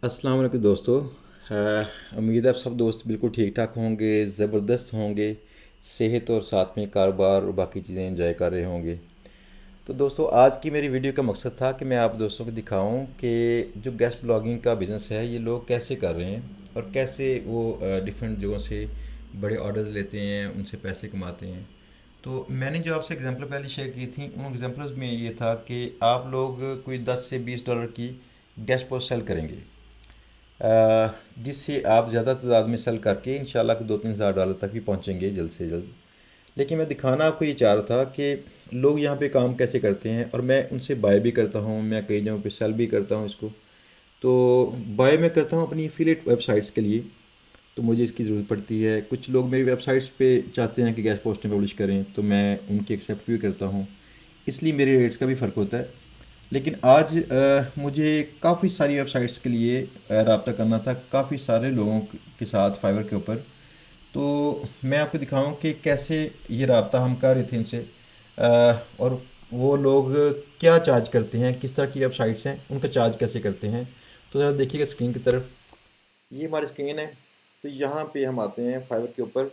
अस्सलाम वालेकुम दोस्तों। उम्मीद है आप सब दोस्त बिल्कुल ठीक ठाक होंगे, ज़बरदस्त होंगे, सेहत और साथ में कारोबार और बाकी चीज़ें एंजॉय कर रहे होंगे। तो दोस्तों आज की मेरी वीडियो का मकसद था कि मैं आप दोस्तों को दिखाऊं कि जो गेस्ट ब्लॉगिंग का बिज़नेस है ये लोग कैसे कर रहे हैं और कैसे वो डिफरेंट जगहों से बड़े ऑर्डर्स लेते हैं, उनसे पैसे कमाते हैं। तो मैंने जो आपसे एग्जांपल पहले शेयर की थी उन एग्जांपल्स में ये था कि आप लोग कोई 10 से $20 की गेस्ट पोस्ट सेल करेंगे, जिससे आप ज़्यादा तादाद में सेल करके इंशाल्लाह को 2-3 हज़ार डॉलर तक भी पहुँचेंगे जल्द से जल्द। लेकिन मैं दिखाना आपको ये चाह रहा था कि लोग यहाँ पे काम कैसे करते हैं, और मैं उनसे बाय भी करता हूँ, मैं कई जगहों पे सेल भी करता हूँ इसको। तो बाय मैं करता हूँ अपनी एफिलिएट वेबसाइट्स के लिए, तो मुझे इसकी ज़रूरत पड़ती है। कुछ लोग मेरी वेबसाइट्स पे चाहते हैं कि गेस्ट पोस्टें पब्लिश करें, तो मैं उनकी एक्सेप्ट भी करता हूँ, इसलिए मेरे रेट्स का भी फ़र्क होता है। लेकिन आज मुझे काफ़ी सारी वेबसाइट्स के लिए रब्ता करना था, काफ़ी सारे लोगों के साथ फाइवर के ऊपर। तो मैं आपको दिखाऊं कि कैसे ये रब्ता हम कर रहे थे इनसे, और वो लोग क्या चार्ज करते हैं, किस तरह की वेबसाइट्स हैं उनका चार्ज कैसे करते हैं। तो ज़रा देखिएगा स्क्रीन की तरफ, ये हमारी स्क्रीन है। तो यहाँ पे हम आते हैं फाइवर के ऊपर,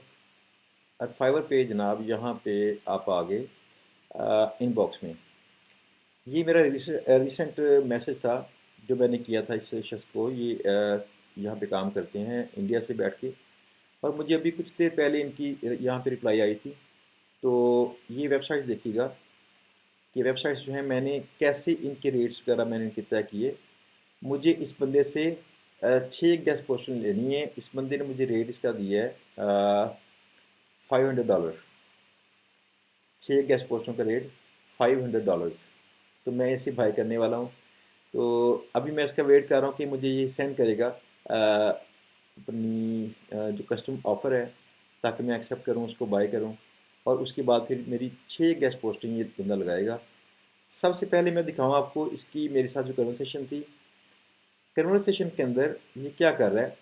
और फाइवर पे जनाब यहाँ पे आप आ गए इनबॉक्स में। ये मेरा रिसेंट मैसेज था जो मैंने किया था इस शख्स को। ये यहाँ पे काम करते हैं इंडिया से बैठ के, और मुझे अभी कुछ देर पहले इनकी यहाँ पे रिप्लाई आई थी। तो ये वेबसाइट देखिएगा कि वेबसाइट्स जो हैं मैंने कैसे इनके रेट्स वगैरह मैंने इनके तय किए। मुझे इस बंदे से 6 गेस्ट पोस्टें लेनी है। इस बंदे ने मुझे रेट इसका दिया है $500। 6 गेस्ट पोस्टों का रेट $500। तो मैं इसे बाय करने वाला हूँ। तो अभी मैं इसका वेट कर रहा हूँ कि मुझे ये सेंड करेगा अपनी जो कस्टम ऑफ़र है, ताकि मैं एक्सेप्ट करूँ, उसको बाय करूँ, और उसके बाद फिर मेरी 6 गेस्ट पोस्टिंग ये बंदा लगाएगा। सबसे पहले मैं दिखाऊँ आपको इसकी मेरे साथ जो कन्वर्सेशन थी। कन्वर्सेशन के अंदर ये क्या कर रहा है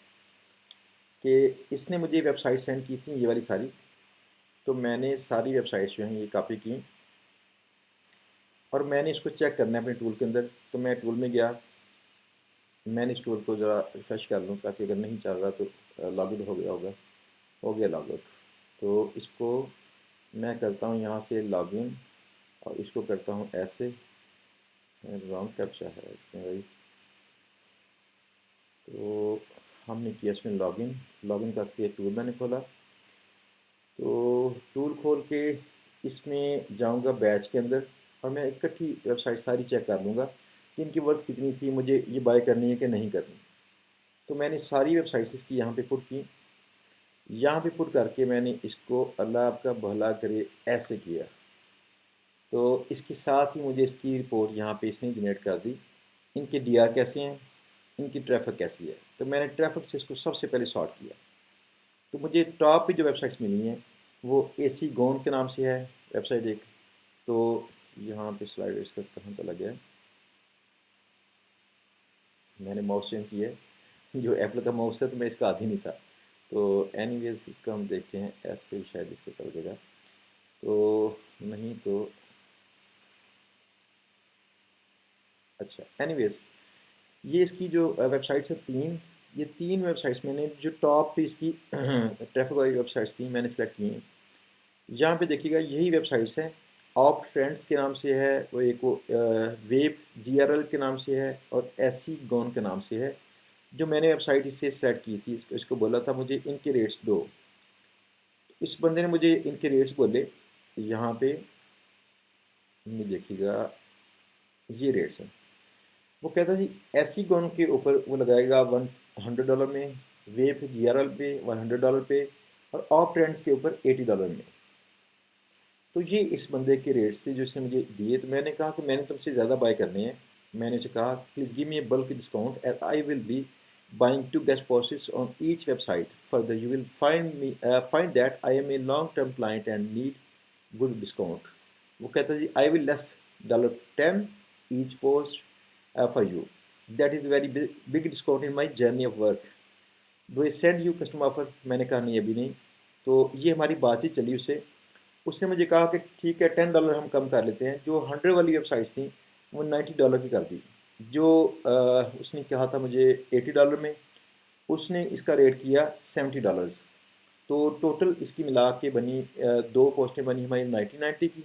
कि इसने मुझे वेबसाइट सेंड की थी, ये वाली सारी। तो मैंने सारी वेबसाइट्स जो हैं ये कॉपी की, और मैंने इसको चेक करना है अपने टूल के अंदर। तो मैं टूल में गया, मैंने इस टूल को ज़रा रिफ़्रेश कर लूँ, ताकि अगर नहीं चल रहा तो लॉगिन हो गया होगा। हो गया लॉगआउट। तो इसको मैं करता हूँ यहाँ से लॉगिन, और इसको करता हूँ ऐसे। रॉन्ग कैप्चा है इसमें भाई। तो हमने किया इसमें लॉगिन। लॉगिन करके टूल मैंने खोला। तो टूल खोल के इसमें जाऊंगा बैच के अंदर, और मैं इकट्ठी वेबसाइट सारी चेक कर लूँगा कि इनकी वर्थ कितनी थी, मुझे ये बाय करनी है कि नहीं करनी। तो मैंने सारी वेबसाइट्स इसकी यहाँ पे पुट की। यहाँ पे पुट करके मैंने इसको, अल्लाह आपका भला करे, ऐसे किया। तो इसके साथ ही मुझे इसकी रिपोर्ट यहाँ पे इसने जनरेट कर दी। इनके डीआर कैसे हैं, इनकी ट्रैफिक कैसी है। तो मैंने ट्रैफिक से इसको सबसे पहले सॉर्ट किया। तो मुझे टॉप पे जो वेबसाइट्स मिली हैं वो एसी गोन के नाम से है वेबसाइट एक। तो यहाँ पे स्लाइड इसका कहाँ चला गया है, मैंने माउस चेंज किया है। जो एप्पल का माउस है तो मैं इसका आदी नहीं था। तो एनीवेज इसको हम देखते हैं, ऐसे शायद इसको चल जाएगा। तो नहीं तो अच्छा, एनीवेज ये इसकी जो वेबसाइट्स हैं तीन, ये तीन वेबसाइट्स मैंने जो टॉप पे इसकी ट्रैफिक वाली वेबसाइट्स थी मैंने सेलेक्ट की हैं। यहाँ पे देखिएगा यही वेबसाइट्स हैं। ऑप ट्रेंड्स के नाम से है वो एक, वो वेब जीआरएल के नाम से है, और एसी गोन के नाम से है। जो मैंने वेबसाइट इससे सेट की थी, इसको बोला था मुझे इनके रेट्स दो। इस बंदे ने मुझे इनके रेट्स बोले। यहाँ पे ये देखिएगा, ये रेट्स हैं। वो कहता जी एसी गोन के ऊपर वो लगाएगा $100 में, वेब जीआरएल पे $100 पे, और ऑफ ट्रेंड्स के ऊपर $80 में। तो ये इस बंदे के रेट्स थे जो इसने मुझे दिए। तो मैंने कहा कि मैंने तुमसे ज़्यादा बाय करने हैं। मैंने उसे कहा please give me a bulk discount as I will be buying 2 guest posts on each website. Further, you will find that I am a long-term client and need good discount. वो कहता है जी I will less $10 each post for you. That is very big discount in my journey of work. Do I send you custom offer? मैंने कहा नहीं अभी नहीं। तो ये हमारी बातचीत चली उससे। उसने मुझे कहा कि ठीक है $10 हम कम कर लेते हैं। जो 100 वाली वेबसाइट्स थी वो $90 की कर दी। जो उसने कहा था मुझे $80 में, उसने इसका रेट किया $70। तो टोटल इसकी मिला के बनी दो पोस्टें बनी हमारी 1990 की,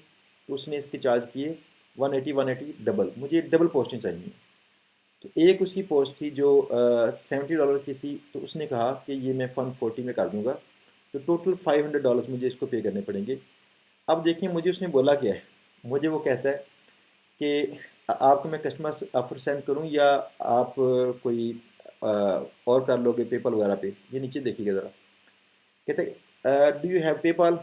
तो उसने इसके चार्ज किए 180 डबल। मुझे डबल पोस्टें चाहिए। तो एक उसकी पोस्ट थी जो $70 की थी, तो उसने कहा कि ये मैं 140 में कर दूंगा, तो टोटल $500 मुझे इसको पे करने पड़ेंगे। अब देखिए मुझे उसने बोला क्या है। मुझे वो कहता है कि आपको मैं कस्टमर ऑफर सेंड करूं या आप कोई और कर लोगे पेपल वगैरह पे। ये नीचे देखिएगा ज़रा, कहते डू यू हैव पेपाल।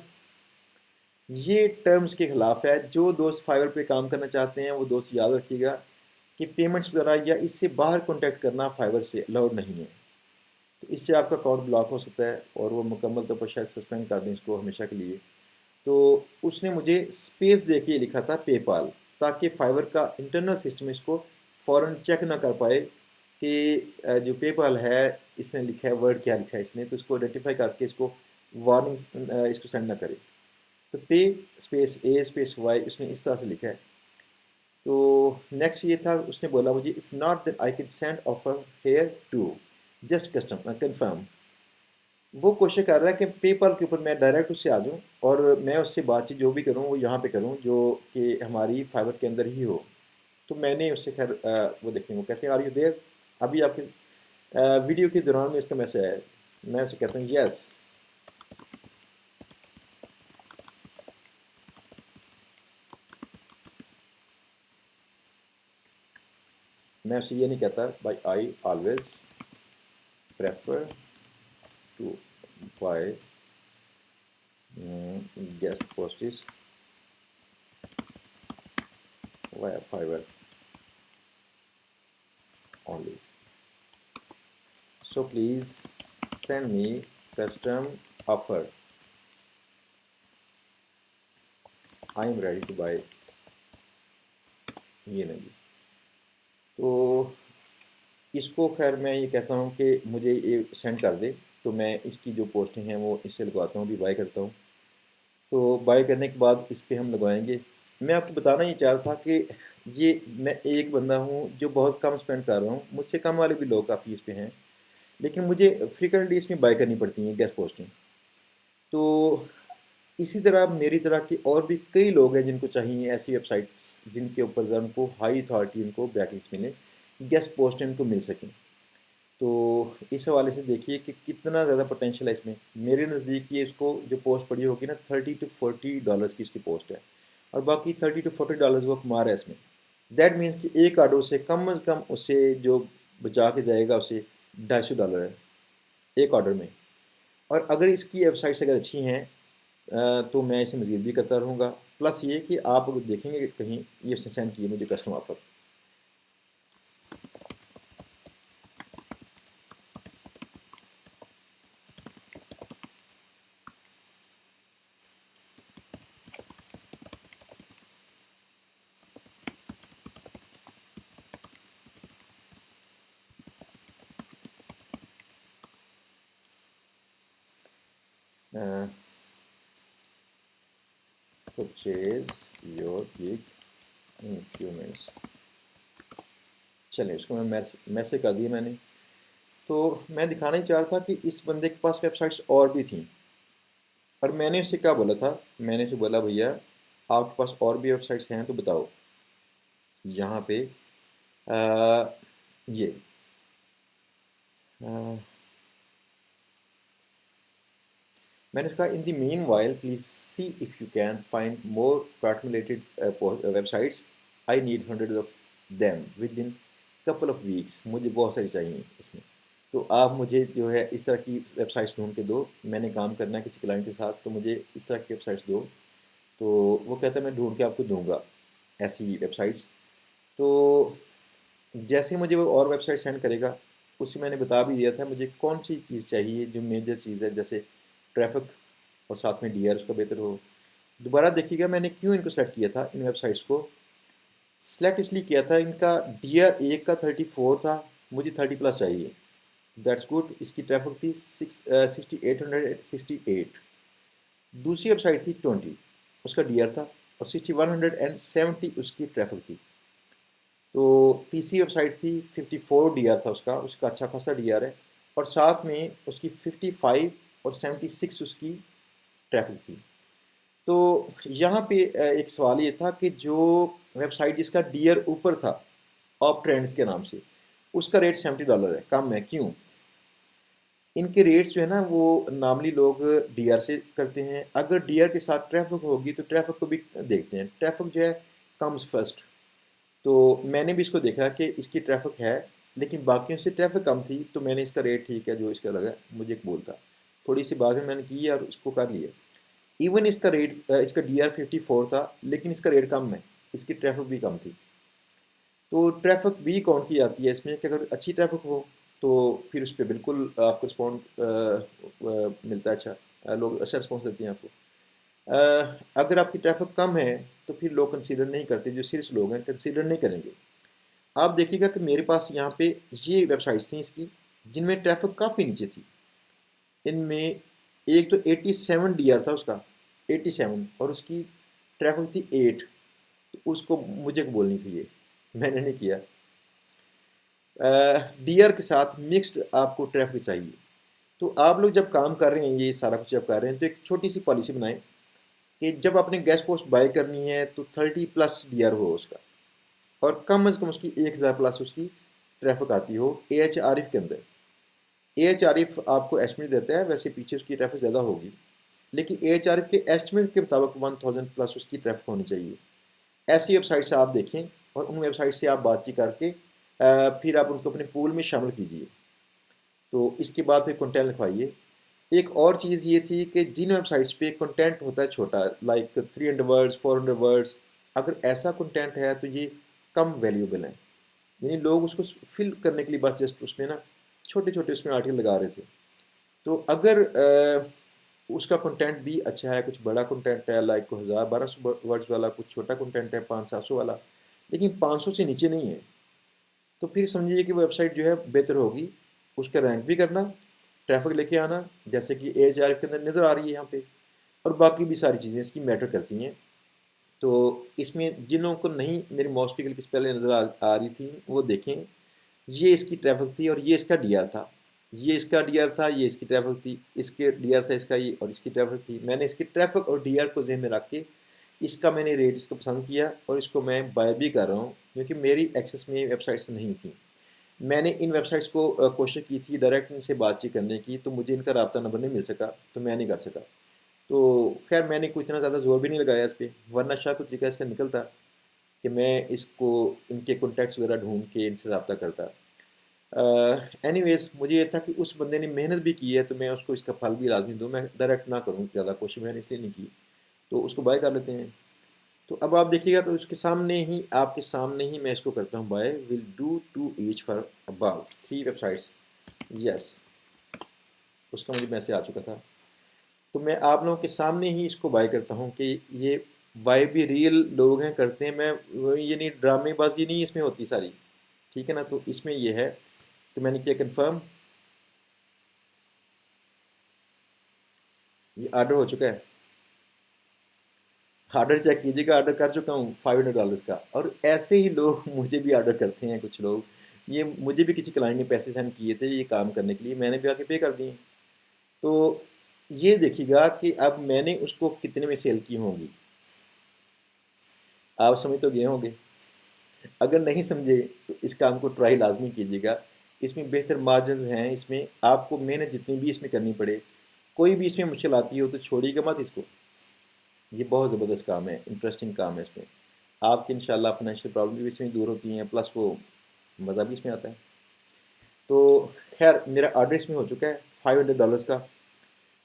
ये टर्म्स के खिलाफ है। जो दोस्त फाइवर पे काम करना चाहते हैं वो दोस्त याद रखिएगा कि पेमेंट्स वगैरह या इससे बाहर कॉन्टैक्ट करना फाइवर से अलाउड नहीं है। तो इससे आपका अकाउंट ब्लॉक हो सकता है और वो मुकम्मल तौर पर शायद सस्पेंड कर दें इसको हमेशा के लिए। तो उसने मुझे स्पेस दे के लिखा था पेपाल, ताकि फाइवर का इंटरनल सिस्टम इसको फ़ौरन चेक ना कर पाए कि जो पेपाल है इसने लिखा है वर्ड क्या लिखा है इसने, तो इसको आइडेंटिफाई करके इसको वार्निंग इसको सेंड ना करे। तो पे स्पेस ए स्पेस वाई उसने इस तरह से लिखा है। तो नेक्स्ट ये था, उसने बोला मुझे if not then I can send offer here to just custom confirm. वो कोशिश कर रहा है कि पेपल के ऊपर मैं डायरेक्ट उससे आ जाऊँ और मैं उससे बातचीत जो भी करूँ वो यहाँ पे करूँ, जो कि हमारी फाइबर के अंदर ही हो। तो मैंने उससे खैर वो देखें, वो कहते हैं आर यू देयर। अभी आपके वीडियो के दौरान में इसका मैसेज आया है। मैं उससे कहता हूँ यस। मैं उससे ये नहीं कहता भाई I always prefer to buy guest posts via Fiverr only. So please send me custom offer. I am ready to buy. ये नहीं। तो इसको खैर मैं ये कहता हूँ कि मुझे ये सेंड कर दे, तो मैं इसकी जो पोस्टें हैं वो इससे लगवाता हूँ, अभी बाय करता हूँ। तो बाय करने के बाद इस पर हम लगवाएंगे। मैं आपको बताना ये चाह रहा था कि ये मैं एक बंदा हूँ जो बहुत कम स्पेंड कर रहा हूँ, मुझसे कम वाले भी लोग काफ़ी इस पे हैं, लेकिन मुझे फ्रिक्वेंटली इसमें बाय करनी पड़ती हैं गैस पोस्टें। तो इसी तरह मेरी तरह के और भी कई लोग हैं जिनको चाहिए ऐसी वेबसाइट्स जिनके ऊपर ज़रा उनको हाई अथॉरिटी उनको बैकलिंक्स मिले, गेस्ट पोस्ट उनको मिल सकें। तो इस हवाले से देखिए कि कितना ज़्यादा पोटेंशियल है इसमें। मेरे नज़दीक ये इसको जो पोस्ट पड़ी होगी ना $30 to $40 की इसकी पोस्ट है, और बाकी $30 to $40 वो कमा रहा है इसमें। दैट मीन्स कि एक ऑर्डर से कम अज़ कम उसे जो बचा के जाएगा उसे $250 है एक ऑर्डर में। और अगर इसकी वेबसाइट्स अगर अच्छी हैं तो मैं इसे मज़ीद भी करता रहूँगा। प्लस ये कि आप अगर देखेंगे कि कहीं ये उसने सेंड किए मुझे custom offer. Purchase your gig in few minutes. चलिए उसको मैं मैसेज कर दिया मैंने। तो मैं दिखाना ही चाह रहा था कि इस बंदे के पास वेबसाइट्स और भी थी, और मैंने उसे क्या बोला था, मैंने उसे बोला भैया आपके पास और भी वेबसाइट्स हैं तो बताओ। यहाँ पे आ, ये आ, मैंने कहा in the mean while please see if you can find more cartoon related websites. I need 100 of them with in couple of weeks. मुझे बहुत सारी चाहिए इसमें। तो आप मुझे जो है इस तरह की वेबसाइट्स ढूंढ के दो। मैंने काम करना है किसी क्लाइंट के साथ, तो मुझे इस तरह की वेबसाइट्स दो। तो वो कहता है मैं ढूंढ के आपको दूंगा ऐसी वेबसाइट्स। तो जैसे मुझे वो और वेबसाइट सेंड करेगा, उसे मैंने बता भी दिया था मुझे कौन सी चीज़ चाहिए जो मेजर चीज़ है, जैसे ट्रैफिक और साथ में डीआर उसका बेहतर हो। दोबारा देखिएगा मैंने क्यों इनको सेलेक्ट किया था, इन वेबसाइट्स को सेलेक्ट इसलिए किया था, इनका डीआर एक का 34 था, मुझे 30+ चाहिए। That's good. इसकी ट्रैफिक थी 6868। दूसरी वेबसाइट थी 20, उसका डीआर था, और 6170 उसकी ट्रैफिक थी। तो तीसरी वेबसाइट थी 54 डीआर था उसका, अच्छा खासा डीआर है, और साथ में उसकी 55 और 76 उसकी ट्रैफिक थी। तो यहाँ पे एक सवाल ये था कि जो वेबसाइट जिसका डीआर ऊपर था ऑप ट्रेंड्स के नाम से, उसका रेट $70 है, कम है, क्यों? इनके रेट्स जो है ना वो नॉर्मली लोग डीआर से करते हैं। अगर डीआर के साथ ट्रैफिक होगी तो ट्रैफिक को भी देखते हैं, ट्रैफिक जो है कम्स फर्स्ट। तो मैंने भी इसको देखा कि इसकी ट्रैफिक है, लेकिन बाकियों से ट्रैफिक कम थी, तो मैंने इसका रेट ठीक है जो इसका लगा मुझे कबूल था। थोड़ी सी बात में मैंने की और उसको कर लिया। इवन इसका रेट इसका डीआर 54 था, लेकिन इसका रेट कम है, इसकी ट्रैफिक भी कम थी। तो ट्रैफिक भी काउंट की जाती है इसमें कि अगर अच्छी ट्रैफिक हो तो फिर उस पर बिल्कुल आपको रिस्पॉन्ड मिलता है, अच्छा लोग अच्छा रिस्पॉन्स देते हैं आपको। अगर आपकी ट्रैफिक कम है तो फिर लोग कंसीडर नहीं करते, जो सीरियस लोग हैं कंसीडर नहीं करेंगे। आप देखिएगा कि मेरे पास यहाँ पे ये वेबसाइट्स थी इसकी जिनमें ट्रैफिक काफ़ी नीचे थी। इनमें एक तो 87 डीआर था उसका, 87, और उसकी ट्रैफिक थी 8। तो उसको मुझे बोलनी थी ये, मैंने नहीं किया। डीआर के साथ मिक्स्ड आपको ट्रैफिक चाहिए। तो आप लोग जब काम कर रहे हैं, ये सारा कुछ जब कर रहे हैं, तो एक छोटी सी पॉलिसी बनाएं कि जब आपने गैस पोस्ट बाय करनी है तो 30+ डीआर हो उसका, और कम अज़ कम उसकी 1000 प्लस उसकी ट्रैफिक आती हो AHRF के अंदर। AHRF आपको एस्टिमेट देता है, वैसे पीछे उसकी ट्रैफिक ज़्यादा होगी, लेकिन AHRF के एस्टिमेट के मुताबिक 1000 प्लस उसकी ट्रैफिक होनी चाहिए। ऐसी वेबसाइट से आप देखें और उन वेबसाइट से आप बातचीत करके फिर आप उनको अपने पूल में शामिल कीजिए। तो इसके बाद फिर कंटेंट लिखवाइए। एक और चीज़ ये थी कि जिन वेबसाइट्स पे कंटेंट होता है छोटा, लाइक 300 वर्ड्स, 400 वर्ड्स, अगर ऐसा कंटेंट है तो ये कम वैल्यूएबल है। यानी लोग उसको फिल करने के लिए बस जस्ट उसमें ना छोटे छोटे उसमें आर्टिकल लगा रहे थे। तो अगर उसका कंटेंट भी अच्छा है, कुछ बड़ा कंटेंट है, लाइक 1000-1200 वर्ड्स वाला, कुछ छोटा कंटेंट है 500-700 वाला, लेकिन 500 से नीचे नहीं है, तो फिर समझिए कि वेबसाइट जो है बेहतर होगी। उसका रैंक भी करना, ट्रैफिक लेके आना, जैसे कि AHRF के अंदर नज़र आ रही है यहाँ पे, और बाकी भी सारी चीज़ें इसकी मैटर करती हैं। तो इसमें जिन लोगों को नहीं मेरी माउस की क्लिक्स पहले नज़र आ रही थी वो देखें, ये इसकी ट्रैफिक थी और ये इसका डीआर था, ये इसका डीआर था, ये इसकी ट्रैफिक थी, इसके डीआर था इसका ये, और इसकी ट्रैफिक थी। मैंने इसकी ट्रैफिक और डीआर को जहन में रख के इसका मैंने रेट इसको पसंद किया, और इसको मैं बाय भी कर रहा हूँ क्योंकि मेरी एक्सेस में वेबसाइट्स नहीं थी। मैंने इन वेबसाइट्स को कोशिश की थी डायरेक्ट इनसे बातचीत करने की, तो मुझे इनका रब्ता नंबर नहीं मिल सका, तो मैं नहीं कर सका। तो खैर मैंने कोई इतना ज़्यादा जोर भी नहीं लगाया इस पर, वरना शायद कोई तरीका इसका निकलता कि मैं इसको इनके कॉन्टैक्ट्स वगैरह ढूंढ के इनसे रब्ता करता। एनीवेज मुझे ये था कि उस बंदे ने मेहनत भी की है तो मैं उसको इसका फल भी लाजमी दूँ, मैं डायरेक्ट ना करूँ, ज़्यादा कोशिश मैंने इसलिए नहीं की। तो उसको बाय कर लेते हैं। तो अब आप देखिएगा तो उसके सामने ही, आपके सामने ही मैं इसको करता हूँ bye. Will do to each for about 3 websites. Yes, उसका मुझे मैसेज आ चुका था। तो मैं आप लोगों के सामने ही इसको बाय करता हूँ कि ये बाय भी रियल लोग हैं करते हैं। मैं ये नहीं, ड्रामेबाजी नहीं इसमें होती सारी, ठीक है ना। तो इसमें ये है, तो मैंने किया कंफर्म, ये ऑर्डर हो चुका है। ऑर्डर चेक कीजिएगा, ऑर्डर कर चुका हूँ $500 का। और ऐसे ही लोग मुझे भी ऑर्डर करते हैं कुछ लोग। ये मुझे भी किसी क्लाइंट ने पैसे सेंड किए थे ये काम करने के लिए, मैंने भी आके पे कर दिए। तो ये देखिएगा कि अब मैंने उसको कितने में सेल की होंगी, आप समझ तो गए होंगे। अगर नहीं समझे तो इस काम को ट्राई लाजमी कीजिएगा। इसमें बेहतर मार्जिन हैं, इसमें आपको मेहनत जितनी भी इसमें करनी पड़े, कोई भी इसमें मुश्किल आती हो तो छोड़िएगा मत इसको। ये बहुत ज़बरदस्त काम है, इंटरेस्टिंग काम है। इसमें आपकी इंशाल्लाह फाइनेंशियल प्रॉब्लम भी इसमें दूर होती हैं, प्लस वो मज़ा भी इसमें आता है। तो खैर मेरा ऑर्डर इसमें हो चुका है $500 का,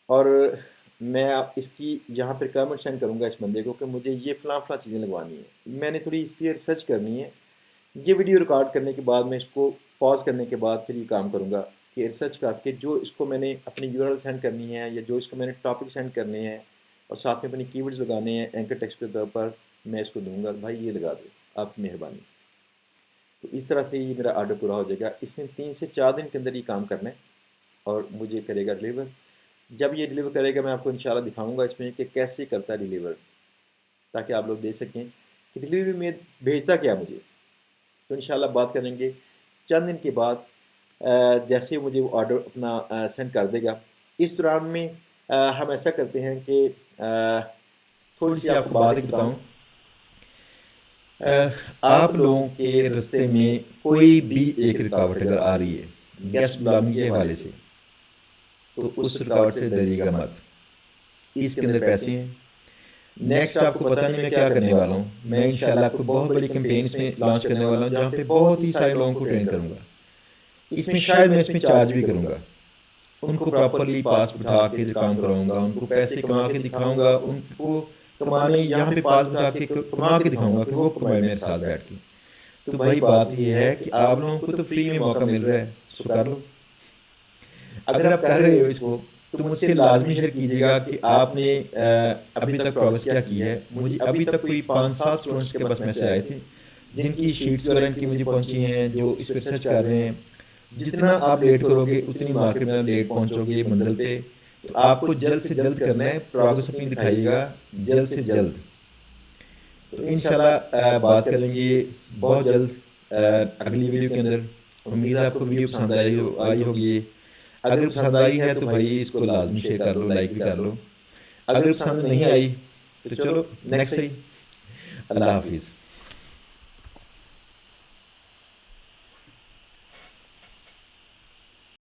और मैं आप इसकी यहाँ पर रिक्वायरमेंट सेंड करूँगा इस बंदे को कि मुझे ये फ़लाँ फ़लाँ चीज़ें लगवानी है। मैंने थोड़ी इस पर रिसर्च करनी है। ये वीडियो रिकॉर्ड करने के बाद मैं इसको पॉज करने के बाद फिर ये काम करूँगा कि रिसर्च करके जो इसको मैंने अपनी यूआरएल सेंड करनी है, या जो इसको मैंने टॉपिक सेंड करने हैं, और साथ में अपनी कीवर्ड्स लगाने हैं एंकर टेक्स्ट के तौर पर, मैं इसको दूंगा भाई ये लगा दो, आपकी मेहरबानी। तो इस तरह से ये मेरा ऑर्डर पूरा हो जाएगा। इसने 3 से 4 दिन के अंदर ये काम करना है और मुझे करेगा डिलीवर। जब ये डिलीवर करेगा मैं आपको इंशाल्लाह दिखाऊंगा इसमें कि कैसे करता है डिलीवर, ताकि आप लोग देख सकें कि डिलीवरी में भेजता क्या मुझे। तो इंशाल्लाह बात करेंगे चंद दिन के बाद। जैसे मुझे वो ऑर्डर अपना सेंड कर देगा, इस दौरान में हम ऐसा करते हैं कि थोड़ी सी आपको बात एक बताऊँ। आप लोगों के रास्ते में कोई भी एक रुकावट अगर आ रही है गैस गुलामी के हवाले से, तो उस रुकावट से डरिएगा मत। इसके अंदर पैसे हैं। नेक्स्ट आपको पता नहीं मैं क्या करने वाला हूँ। मैं इंशाल्लाह आपको बहुत बड़ी कैंपेन इसमें लॉन्च करने वाला हूँ, जहाँ पे बहुत ही सारे लोगों को ट्रेन करूँगा। इसमें शायद मैं इसमें चार्ज भी करूँगा। उनको प्रॉपरली पास बिठा के काम कराऊँगा, उनको पैसे कमा के दिखाऊँगा, उनको कमाने यहाँ पे पास बिठा के कमा के दिखाऊँगा कि वो कमाए मेरे साथ बैठ के। तो भाई बात ये है कि आप लोगों को तो फ्री में मौका मिल रहा है, तो कर लो। अगर आप कर रहे हो इसको, तो मुझसे लाजमी शेयर कीजिएगा कि आपने अभी तक प्रोग्रेस क्या की है। मुझे अभी तक कोई 5-7 स्टूडेंट्स के पास मैसेज आए थे जिनकी शीट्स वगैरह इनकी मुझे पहुंची हैं, जो इस पर रिसर्च कर रहे हैं। जितना आप लेट करोगे उतनी मार्केट में लेट पहुंचोगे मंजिल पे। तो आपको जल्द से जल्द करना है, प्रोग्रेस अपनी दिखाइएगा जल्द से जल्द। तो इंशाल्लाह बात करेंगे बहुत जल्द अगली वीडियो के अंदर। उम्मीद है आपको वीडियो पसंद आई होगी। अगर पसंद आई है तो भाई इसको लाजमी शेयर कर लो, लाइक भी कर लो। अगर पसंद नहीं आई तो चलो नेक्स्ट सही। अल्लाह हाफिज़।